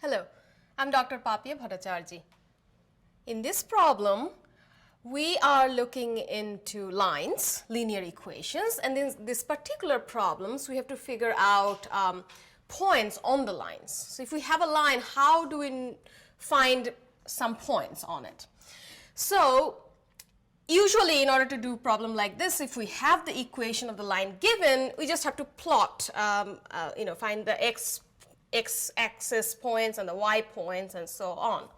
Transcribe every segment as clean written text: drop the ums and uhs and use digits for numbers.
Hello, I'm Dr. Papia Bhattacharjee. In this problem, we are looking into lines, linear equations, and in this particular problems, we have to figure out points on the lines. So if we have a line, how do we find some points on it? So usually, in order to do a problem like this, if we have the equation of the line given, we just have to plot, find the x-axis points and the y points and so on.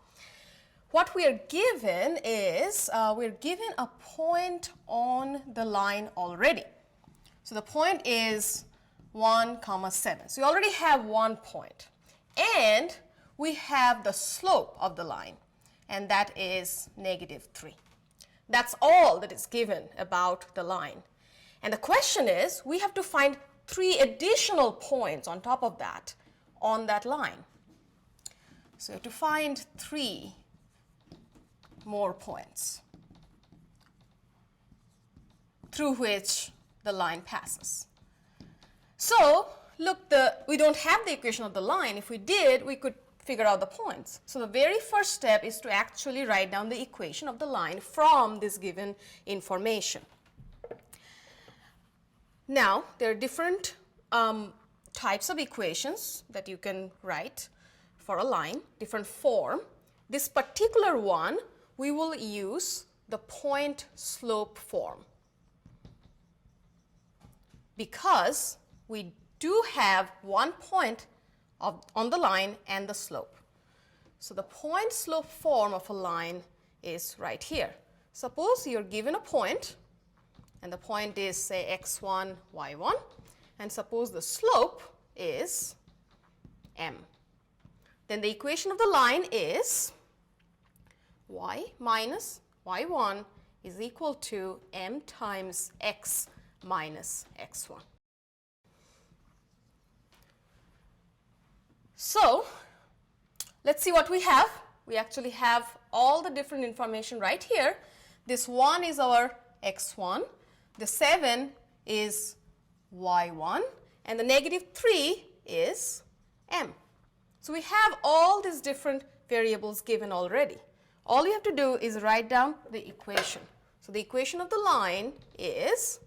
What we are given is, we're given a point on the line already. So the point is 1, 7. So we already have 1 point. And we have the slope of the line, and that is -3. That's all that is given about the line. And the question is, we have to find 3 additional points on top of that on that line. So we have to find 3 more points through which the line passes. So look, we don't have the equation of the line. If we did, we could figure out the points. So the very first step is to actually write down the equation of the line from this given information. Now, there are different types of equations that you can write for a line, different form. This particular one, we will use the point slope form because we do have 1 point on the line and the slope. So the point slope form of a line is right here. Suppose you're given a point, and the point is, say, x1, y1, and suppose the slope is m. Then the equation of the line is y minus y1 is equal to m times x minus x1. So let's see what we have. We actually have all the different information right here. This 1 is our x1, the 7 is y1, and the -3 is m. So we have all these different variables given already. All you have to do is write down the equation. So the equation of the line is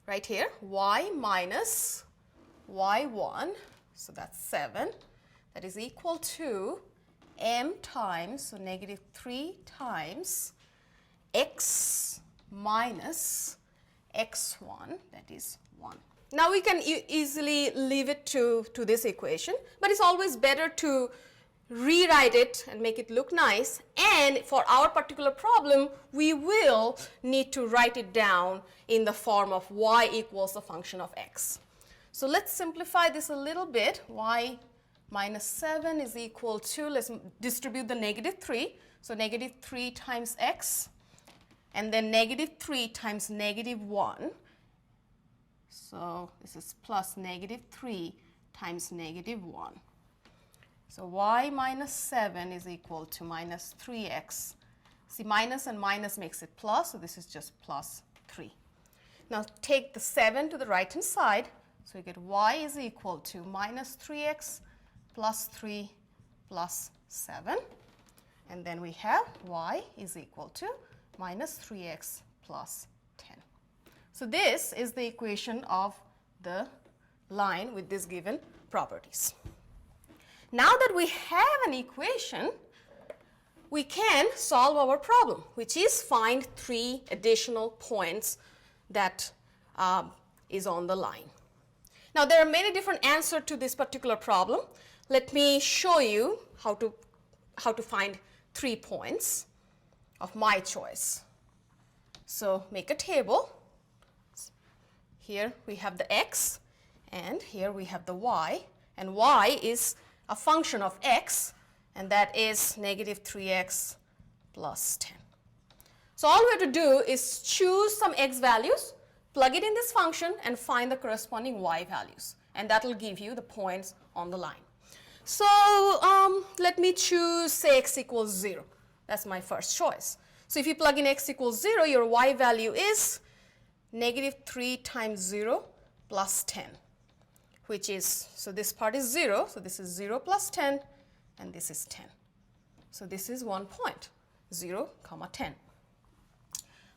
right here, y minus y1, so that's 7, that is equal to m times, so -3 times x minus x1, that is 1. Now we can easily leave it to this equation, but it's always better to rewrite it and make it look nice. And for our particular problem, we will need to write it down in the form of y equals the function of x. So let's simplify this a little bit. Y minus 7 is equal to, let's distribute the -3. So -3 times x, and then -3 times -1. So this is plus -3 times -1. So y minus 7 is equal to minus 3x. See, minus and minus makes it plus, so this is just plus 3. Now take the 7 to the right-hand side, so you get y is equal to minus 3x plus 3 plus 7. And then we have y is equal to minus 3x plus 10. So this is the equation of the line with these given properties. Now that we have an equation, we can solve our problem, which is find 3 additional points that is on the line. Now there are many different answers to this particular problem. Let me show you how to find 3 points of my choice. So make a table. Here we have the x, and here we have the y, and y is a function of x, and that is -3x plus 10. So all we have to do is choose some x values, plug it in this function, and find the corresponding y values, and that will give you the points on the line. So let me choose, say, x equals 0. That's my first choice. So if you plug in x equals 0, your y value is -3 times 0 plus 10, which is, so this part is 0, so this is 0 plus 10, and this is 10. So this is 1 point, 0, 10.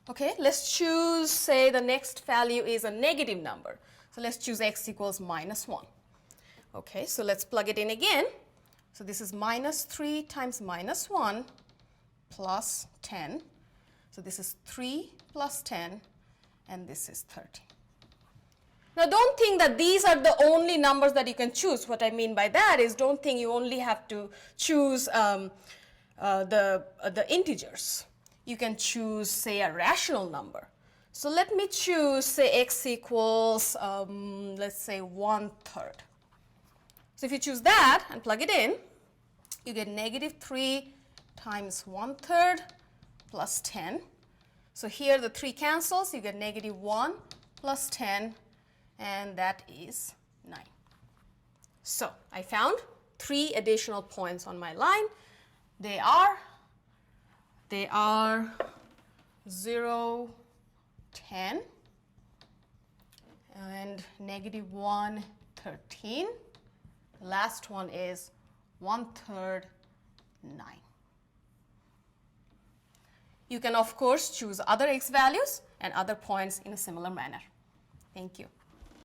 Okay, let's choose, say the next value is a negative number. So let's choose x equals minus 1. Okay, so let's plug it in again. So this is minus 3 times minus 1 plus 10. So this is 3 plus 10, and this is 30. Now don't think that these are the only numbers that you can choose. What I mean by that is don't think you only have to choose the integers. You can choose, say, a rational number. So let me choose, say, x equals, let's say, 1/3. So if you choose that and plug it in, you get negative 3 times 1/3 plus 10. So here the 3 cancels, you get negative 1 plus 10, and that is 9. So I found 3 additional points on my line. They are 0, 10, and negative 1, 13. The last one is 1/3, 9. You can, of course, choose other x values and other points in a similar manner. Thank you.